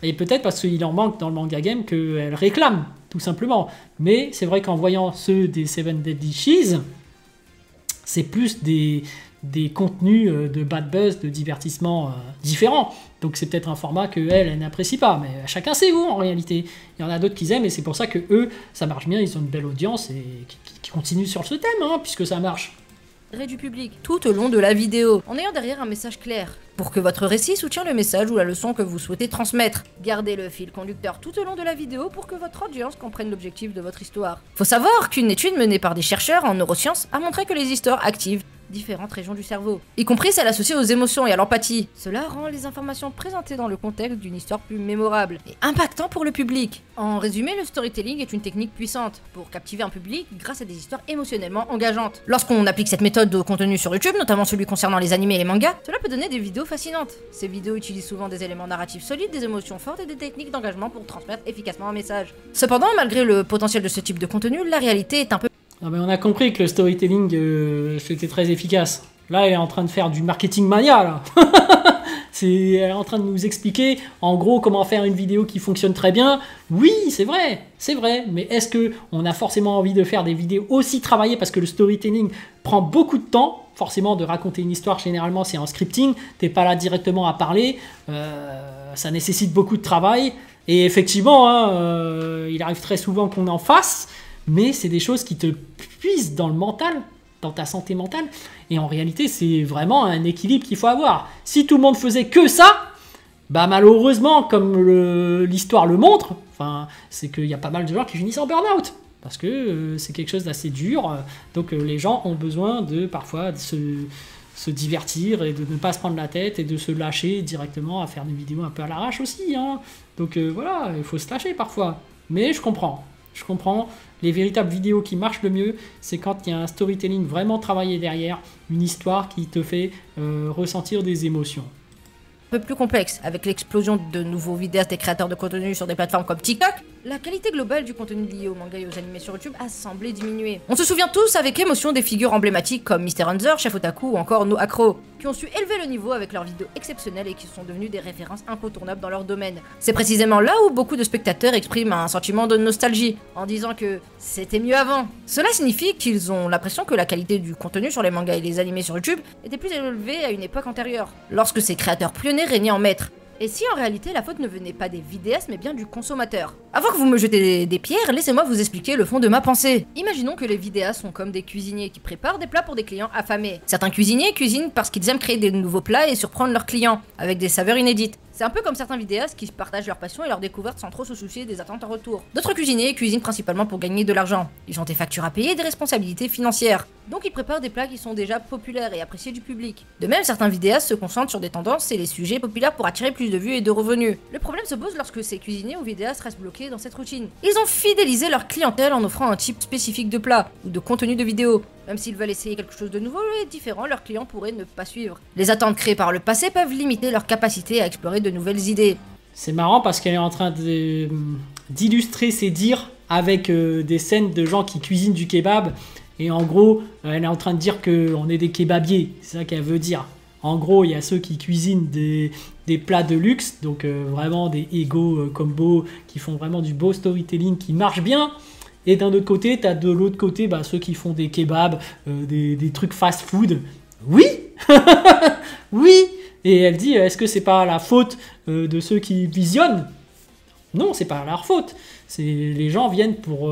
Et peut-être parce qu'il en manque dans le manga game qu'elle réclame, tout simplement. Mais c'est vrai qu'en voyant ceux des 7 Deadly Cheese, c'est plus des contenus de bad buzz, de divertissement différents. Donc c'est peut-être un format que elle n'apprécie pas, mais chacun ses goûts en réalité. Il y en a d'autres qui aiment et c'est pour ça que eux, ça marche bien, ils ont une belle audience et qui continuent sur ce thème, hein, puisque ça marche. Du public tout au long de la vidéo, en ayant derrière un message clair, pour que votre récit soutienne le message ou la leçon que vous souhaitez transmettre. Gardez le fil conducteur tout au long de la vidéo pour que votre audience comprenne l'objectif de votre histoire. Faut savoir qu'une étude menée par des chercheurs en neurosciences a montré que les histoires activent différentes régions du cerveau, y compris celles associées aux émotions et à l'empathie. Cela rend les informations présentées dans le contexte d'une histoire plus mémorable et impactant pour le public. En résumé, le storytelling est une technique puissante pour captiver un public grâce à des histoires émotionnellement engageantes. Lorsqu'on applique cette méthode au contenu sur YouTube, notamment celui concernant les animés et les mangas, cela peut donner des vidéos fascinantes. Ces vidéos utilisent souvent des éléments narratifs solides, des émotions fortes et des techniques d'engagement pour transmettre efficacement un message. Cependant, malgré le potentiel de ce type de contenu, la réalité est un peu... Ah ben on a compris que le storytelling c'était très efficace. Là elle est en train de faire du marketing mania là. Elle est en train de nous expliquer en gros comment faire une vidéo qui fonctionne très bien. Oui c'est vrai, mais est-ce que on a forcément envie de faire des vidéos aussi travaillées, parce que le storytelling prend beaucoup de temps. Forcément de raconter une histoire généralement c'est en scripting, t'es pas là directement à parler, ça nécessite beaucoup de travail. Et effectivement il arrive très souvent qu'on en fasse, mais c'est des choses qui te puisent dans le mental, dans ta santé mentale, et en réalité c'est vraiment un équilibre qu'il faut avoir. Si tout le monde faisait que ça, bah malheureusement comme l'histoire le montre, c'est qu'il y a pas mal de gens qui finissent en burn-out, parce que c'est quelque chose d'assez dur, donc les gens ont besoin de parfois de se divertir et de ne pas se prendre la tête et de se lâcher directement à faire des vidéos un peu à l'arrache aussi, hein. Donc voilà, il faut se lâcher parfois, mais je comprends. Les véritables vidéos qui marchent le mieux, c'est quand il y a un storytelling vraiment travaillé derrière, une histoire qui te fait ressentir des émotions. Un peu plus complexe. Avec l'explosion de nouveaux vidéastes et créateurs de contenu sur des plateformes comme TikTok, la qualité globale du contenu lié aux mangas et aux animés sur YouTube a semblé diminuer. On se souvient tous avec émotion des figures emblématiques comme Mr. Hanzer, Chef Otaku ou encore No Acro, qui ont su élever le niveau avec leurs vidéos exceptionnelles et qui sont devenus des références incontournables dans leur domaine. C'est précisément là où beaucoup de spectateurs expriment un sentiment de nostalgie, en disant que c'était mieux avant. Cela signifie qu'ils ont l'impression que la qualité du contenu sur les mangas et les animés sur YouTube était plus élevée à une époque antérieure, lorsque ces créateurs pionniers régnaient en maître. Et si en réalité la faute ne venait pas des vidéastes mais bien du consommateur? Avant que vous me jetez des pierres, laissez-moi vous expliquer le fond de ma pensée. Imaginons que les vidéastes sont comme des cuisiniers qui préparent des plats pour des clients affamés. Certains cuisiniers cuisinent parce qu'ils aiment créer des nouveaux plats et surprendre leurs clients, avec des saveurs inédites. C'est un peu comme certains vidéastes qui partagent leur passion et leur découverte sans trop se soucier des attentes en retour. D'autres cuisiniers cuisinent principalement pour gagner de l'argent. Ils ont des factures à payer et des responsabilités financières. Donc ils préparent des plats qui sont déjà populaires et appréciés du public. De même, certains vidéastes se concentrent sur des tendances et les sujets populaires pour attirer plus de vues et de revenus. Le problème se pose lorsque ces cuisiniers ou vidéastes restent bloqués dans cette routine. Ils ont fidélisé leur clientèle en offrant un type spécifique de plat ou de contenu de vidéo. Même s'ils veulent essayer quelque chose de nouveau et différent, leurs clients pourraient ne pas suivre. Les attentes créées par le passé peuvent limiter leur capacité à explorer de nouvelles idées. C'est marrant parce qu'elle est en train d'illustrer ses dires avec des scènes de gens qui cuisinent du kebab. Et en gros, elle est en train de dire qu'on est des kebabiers. C'est ça qu'elle veut dire. En gros, il y a ceux qui cuisinent des plats de luxe, donc vraiment des ego combo qui font vraiment du beau storytelling qui marche bien. Et d'un autre côté, tu as de l'autre côté ceux qui font des kebabs, des trucs fast-food. Oui. Oui. Et elle dit, est-ce que c'est pas la faute de ceux qui visionnent? Non, c'est pas leur faute. Les gens viennent pour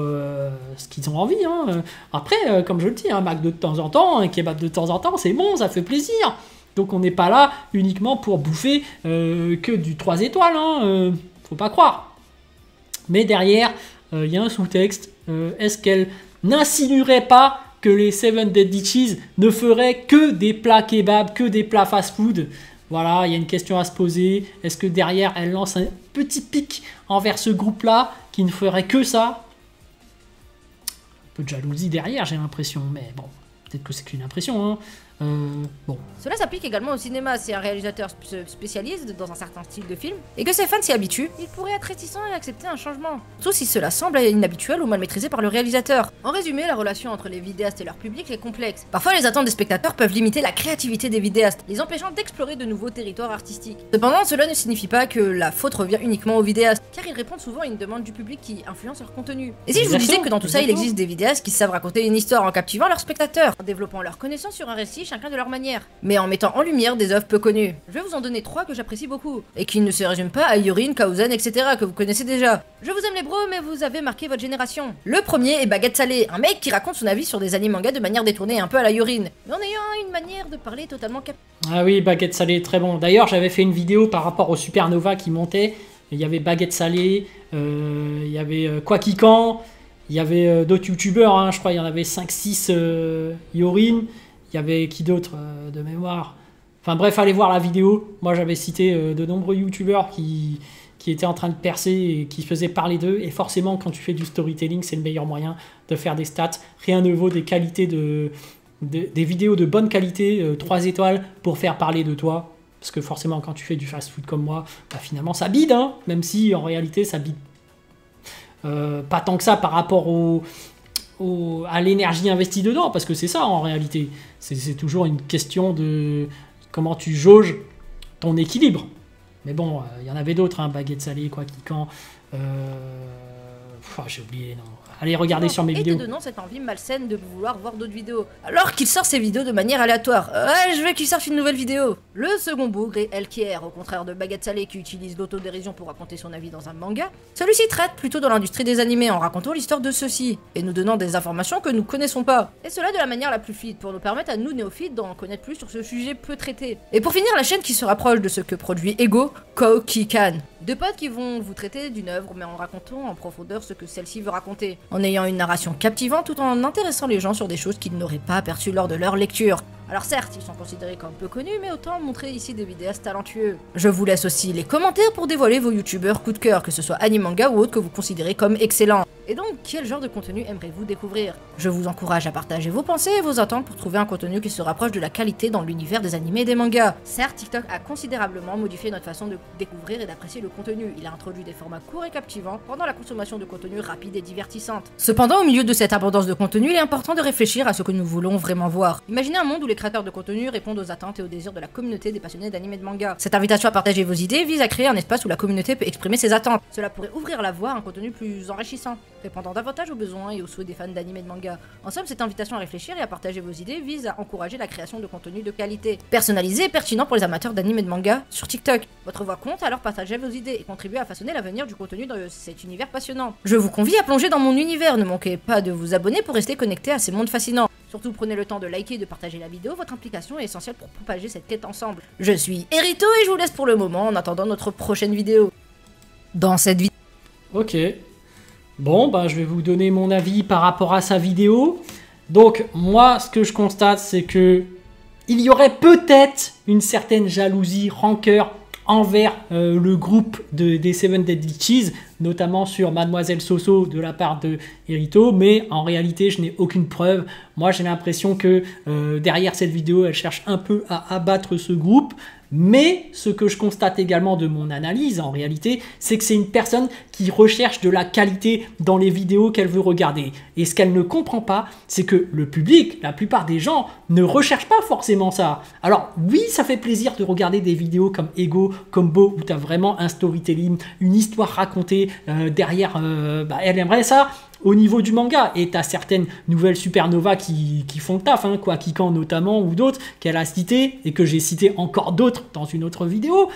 ce qu'ils ont envie. Hein. Après, comme je le dis, un Mac de temps en temps, un kebab de temps en temps, c'est bon, ça fait plaisir. Donc on n'est pas là uniquement pour bouffer que du 3 étoiles. Hein. Faut pas croire. Mais derrière, il y a un sous-texte. Est-ce qu'elle n'insinuerait pas que les 7 Deadly Cheese ne feraient que des plats kebab, que des plats fast-food? Voilà, il y a une question à se poser. Est-ce que derrière, elle lance un petit pic envers ce groupe-là qui ne ferait que ça? Un peu de jalousie derrière, j'ai l'impression. Mais bon, peut-être que c'est qu'une impression. Hein. Bon. Cela s'applique également au cinéma. Si un réalisateur se spécialise dans un certain style de film et que ses fans s'y habituent, il pourrait être réticent et accepter un changement. Sauf si cela semble inhabituel ou mal maîtrisé par le réalisateur. En résumé, la relation entre les vidéastes et leur public est complexe. Parfois, les attentes des spectateurs peuvent limiter la créativité des vidéastes, les empêchant d'explorer de nouveaux territoires artistiques. Cependant, cela ne signifie pas que la faute revient uniquement aux vidéastes, car ils répondent souvent à une demande du public qui influence leur contenu. Et si je vous disais que dans tout ça, il existe des vidéastes qui savent raconter une histoire en captivant leurs spectateurs, en développant leurs connaissances sur un récit chacun de leur manière, mais en mettant en lumière des œuvres peu connues. Je vais vous en donner 3 que j'apprécie beaucoup, et qui ne se résument pas à Yorin, Kaozen, etc. que vous connaissez déjà. Je vous aime les bros, mais vous avez marqué votre génération. Le premier est Baguette Salée, un mec qui raconte son avis sur des animes mangas de manière détournée un peu à la Yorin, mais en ayant une manière de parler totalement Ah oui, Baguette Salée, très bon. D'ailleurs, j'avais fait une vidéo par rapport aux supernova qui montaient. Il y avait Baguette Salée, il y avait Quakikan, il y avait d'autres youtubeurs, hein, je crois il y en avait 5-6 Yorin. Il y avait qui d'autre de mémoire? Enfin bref, allez voir la vidéo. Moi, j'avais cité de nombreux youtubeurs qui étaient en train de percer et qui se faisaient parler d'eux. Et forcément, quand tu fais du storytelling, c'est le meilleur moyen de faire des stats. Rien ne vaut des qualités des vidéos de bonne qualité, 3 étoiles, pour faire parler de toi. Parce que forcément, quand tu fais du fast-food comme moi, bah, finalement, ça bide, hein, même si, en réalité, ça bide pas tant que ça par rapport à l'énergie investie dedans, parce que c'est ça, en réalité. C'est toujours une question de comment tu jauges ton équilibre. Mais bon, il y en avait d'autres, hein, baguette salée, quoi, qui quand... j'ai oublié, non. Allez, regardez sur mes vidéos. Et te donnant cette envie malsaine de vouloir voir d'autres vidéos. Alors qu'il sort ses vidéos de manière aléatoire. Ouais, je veux qu'il sorte une nouvelle vidéo. Le second bougre est Elkier, au contraire de Baguette Salée qui utilise l'autodérision pour raconter son avis dans un manga. Celui-ci traite plutôt dans l'industrie des animés en racontant l'histoire de ceux-ci, et nous donnant des informations que nous connaissons pas. Et cela de la manière la plus fluide, pour nous permettre à nous néophytes d'en connaître plus sur ce sujet peu traité. Et pour finir, la chaîne qui se rapproche de ce que produit Ego, Kokikan. Deux potes qui vont vous traiter d'une œuvre, mais en racontant en profondeur ce que celle-ci veut raconter, en ayant une narration captivante tout en intéressant les gens sur des choses qu'ils n'auraient pas aperçues lors de leur lecture. Alors certes, ils sont considérés comme peu connus, mais autant montrer ici des vidéastes talentueux. Je vous laisse aussi les commentaires pour dévoiler vos youtubeurs coup de cœur, que ce soit anime manga ou autre que vous considérez comme excellent. Et donc, quel genre de contenu aimeriez-vous découvrir? Je vous encourage à partager vos pensées et vos attentes pour trouver un contenu qui se rapproche de la qualité dans l'univers des animés et des mangas. Certes, TikTok a considérablement modifié notre façon de découvrir et d'apprécier le contenu. Il a introduit des formats courts et captivants pendant la consommation de contenu rapide et divertissante. Cependant, au milieu de cette abondance de contenu, il est important de réfléchir à ce que nous voulons vraiment voir. Imaginez un monde où les créateurs de contenu répondent aux attentes et aux désirs de la communauté des passionnés d'anime et de manga. Cette invitation à partager vos idées vise à créer un espace où la communauté peut exprimer ses attentes. Cela pourrait ouvrir la voie à un contenu plus enrichissant, répondant davantage aux besoins et aux souhaits des fans d'anime et de manga. En somme, cette invitation à réfléchir et à partager vos idées vise à encourager la création de contenu de qualité, personnalisé et pertinent pour les amateurs d'anime et de manga sur TikTok. Votre voix compte, alors partagez vos idées et contribuez à façonner l'avenir du contenu dans cet univers passionnant. Je vous convie à plonger dans mon univers, ne manquez pas de vous abonner pour rester connecté à ces mondes fascinants. Surtout prenez le temps de liker et de partager la vidéo, votre implication est essentielle pour propager cette quête ensemble. Je suis Erito et je vous laisse pour le moment en attendant notre prochaine vidéo. Dans cette vidéo... Ok. Bon, bah, je vais vous donner mon avis par rapport à sa vidéo. Donc, moi, ce que je constate, c'est que il y aurait peut-être une certaine jalousie, rancœur envers le groupe des Seven Deadly Cheese, notamment sur Mademoiselle Soso de la part de Erito, mais en réalité, je n'ai aucune preuve. Moi, j'ai l'impression que derrière cette vidéo, elle cherche un peu à abattre ce groupe. Mais ce que je constate également de mon analyse, en réalité, c'est que c'est une personne qui recherche de la qualité dans les vidéos qu'elle veut regarder. Et ce qu'elle ne comprend pas, c'est que le public, la plupart des gens, ne recherchent pas forcément ça. Alors oui, ça fait plaisir de regarder des vidéos comme Ego, Combo, où tu as vraiment un storytelling, une histoire racontée derrière. Elle aimerait ça au niveau du manga, et tu as certaines nouvelles supernovas qui font le taf, hein, quoi, Kikan notamment, ou d'autres, qu'elle a cité, et que j'ai cité encore d'autres dans une autre vidéo.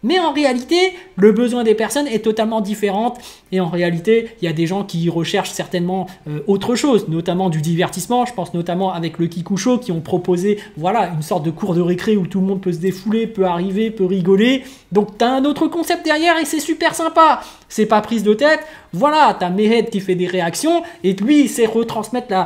Mais en réalité, le besoin des personnes est totalement différent, et en réalité, il y a des gens qui recherchent certainement autre chose, notamment du divertissement. Je pense notamment avec le Kikusho qui ont proposé, voilà, une sorte de cours de récré où tout le monde peut se défouler, peut arriver, peut rigoler. Donc tu as un autre concept derrière et c'est super sympa. C'est pas prise de tête. Voilà, tu as Mehed qui fait des réactions et lui, il sait retransmettre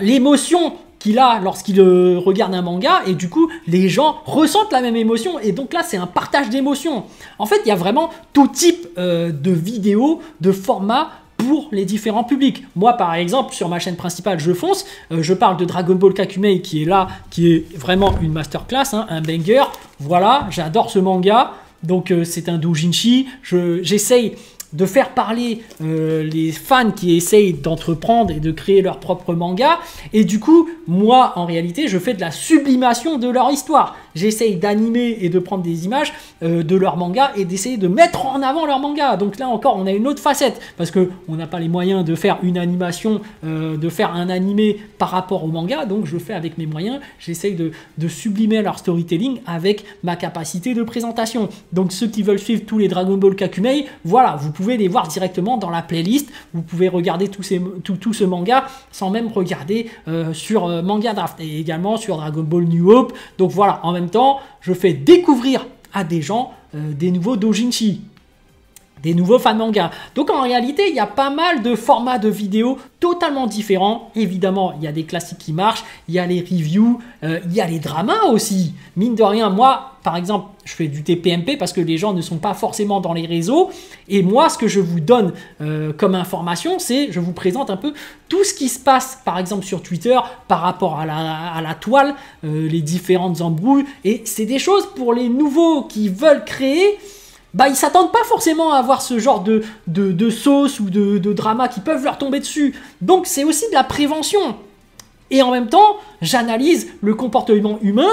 l'émotion qu'il a lorsqu'il regarde un manga, et du coup les gens ressentent la même émotion, et donc là c'est un partage d'émotions. En fait, il y a vraiment tout type de vidéos, de formats pour les différents publics. Moi par exemple, sur ma chaîne principale Je Fonce, je parle de Dragon Ball Kakumei qui est là, qui est vraiment une masterclass, hein, un banger. Voilà, j'adore ce manga, donc c'est un doujinshi. J'essaye de faire parler les fans qui essayent d'entreprendre et de créer leur propre manga. Et du coup, moi, en réalité, je fais de la sublimation de leur histoire. J'essaye d'animer et de prendre des images de leur manga et d'essayer de mettre en avant leur manga. Donc là encore, on a une autre facette, parce qu'on n'a pas les moyens de faire une animation, de faire un animé par rapport au manga. Donc je fais avec mes moyens, j'essaye de sublimer leur storytelling avec ma capacité de présentation. Donc ceux qui veulent suivre tous les Dragon Ball Kakumei, voilà, vous pouvez les voir directement dans la playlist. Vous pouvez regarder tout ce manga sans même regarder sur Manga Draft, et également sur Dragon Ball New Hope. Donc voilà, en même temps, je fais découvrir à des gens des nouveaux doujinshi. des nouveaux fans manga. Donc en réalité, il y a pas mal de formats de vidéos totalement différents. Évidemment, il y a des classiques qui marchent, il y a les reviews, il y a les dramas aussi. Mine de rien, moi, par exemple, je fais du TPMP parce que les gens ne sont pas forcément dans les réseaux. Et moi, ce que je vous donne comme information, c'est je vous présente un peu tout ce qui se passe, par exemple sur Twitter, par rapport à la toile, les différentes embrouilles. Et c'est des choses pour les nouveaux qui veulent créer. Bah, ils s'attendent pas forcément à avoir ce genre de sauce ou de drama qui peuvent leur tomber dessus. Donc c'est aussi de la prévention. Et en même temps, j'analyse le comportement humain.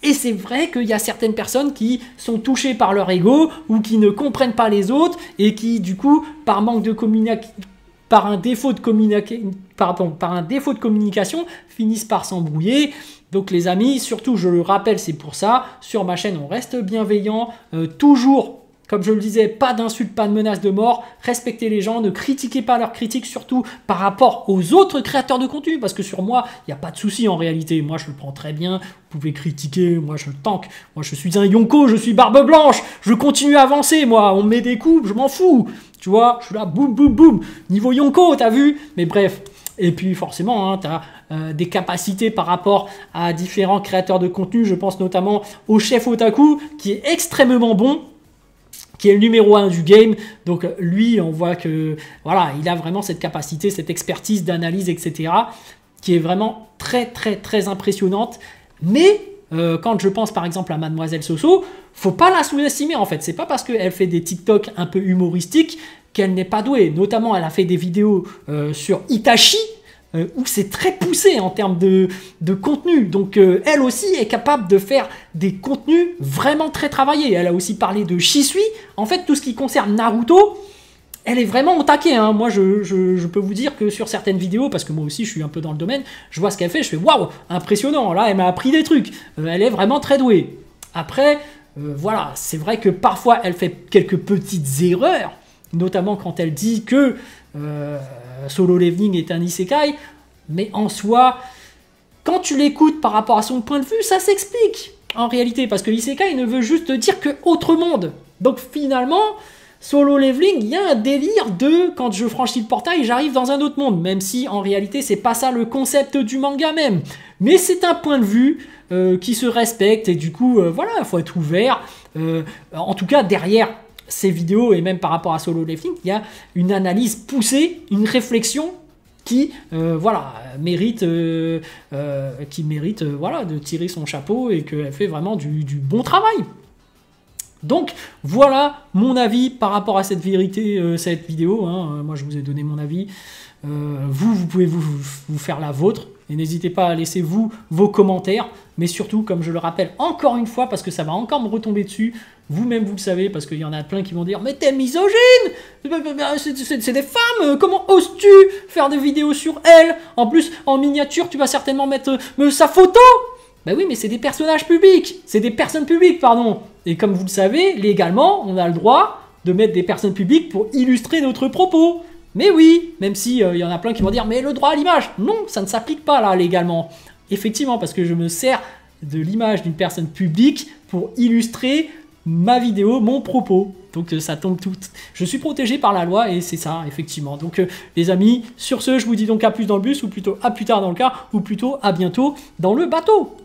Et c'est vrai qu'il y a certaines personnes qui sont touchées par leur ego ou qui ne comprennent pas les autres et qui, du coup, par un défaut de communication, finissent par s'embrouiller. Donc les amis, surtout, je le rappelle, c'est pour ça, sur ma chaîne, on reste bienveillant, toujours. Comme je le disais, pas d'insultes, pas de menaces de mort, respectez les gens, ne critiquez pas leurs critiques, surtout par rapport aux autres créateurs de contenu, parce que sur moi, il n'y a pas de souci en réalité, moi je le prends très bien, vous pouvez critiquer, moi je tank, moi je suis un yonko, je suis barbe blanche, je continue à avancer, moi, on me met des coups, je m'en fous, tu vois, je suis là, boum, boum, boum, niveau yonko, t'as vu? Mais bref, et puis forcément, hein, t'as des capacités par rapport à différents créateurs de contenu, je pense notamment au chef Otaku, qui est extrêmement bon, qui est le numéro 1 du game. Donc lui, on voit que voilà, il a vraiment cette capacité, cette expertise d'analyse, etc., qui est vraiment très très très impressionnante. Mais quand je pense par exemple à Mademoiselle Soso, faut pas la sous-estimer en fait. C'est pas parce qu'elle fait des TikTok un peu humoristiques qu'elle n'est pas douée. Notamment, elle a fait des vidéos sur Itachi, où c'est très poussé en termes de contenu. Donc elle aussi est capable de faire des contenus vraiment très travaillés. Elle a aussi parlé de Shisui. En fait, tout ce qui concerne Naruto, elle est vraiment au taquet. Hein. Moi, je peux vous dire que sur certaines vidéos, parce que moi aussi je suis un peu dans le domaine, je vois ce qu'elle fait, je fais waouh, impressionnant. Là, elle m'a appris des trucs. Elle est vraiment très douée. Après, voilà, c'est vrai que parfois elle fait quelques petites erreurs, notamment quand elle dit que Solo Leveling est un isekai, mais en soi, quand tu l'écoutes par rapport à son point de vue, ça s'explique en réalité, parce que l'isekai ne veut juste dire que autre monde. Donc finalement, Solo Leveling, il y a un délire de quand je franchis le portail, j'arrive dans un autre monde, même si en réalité c'est pas ça le concept du manga même. Mais c'est un point de vue qui se respecte et du coup, voilà, il faut être ouvert. En tout cas, derrière ces vidéos et même par rapport à Solo Leveling, il y a une analyse poussée, une réflexion qui voilà, mérite, voilà, de tirer son chapeau et qu'elle fait vraiment du bon travail. Donc voilà mon avis par rapport à cette vidéo. Hein. Moi je vous ai donné mon avis. Vous pouvez vous faire la vôtre. Et n'hésitez pas à laisser vos commentaires. Mais surtout, comme je le rappelle encore une fois, parce que ça va encore me retomber dessus, vous-même vous le savez, parce qu'il y en a plein qui vont dire « Mais t'es misogyne! C'est des femmes! Comment oses-tu faire des vidéos sur elles? En plus, en miniature, tu vas certainement mettre sa photo !» Ben oui, mais c'est des personnages publics. C'est des personnes publiques, pardon. Et comme vous le savez, légalement, on a le droit de mettre des personnes publiques pour illustrer notre propos. Mais oui, même si y en a plein qui vont dire « Mais le droit à l'image !» Non, ça ne s'applique pas là, légalement. Effectivement, parce que je me sers de l'image d'une personne publique pour illustrer ma vidéo, mon propos. Donc ça tombe tout. Je suis protégé par la loi et c'est ça, effectivement. Donc les amis, sur ce, je vous dis donc à plus dans le bus, ou plutôt à plus tard dans le car, ou plutôt à bientôt dans le bateau.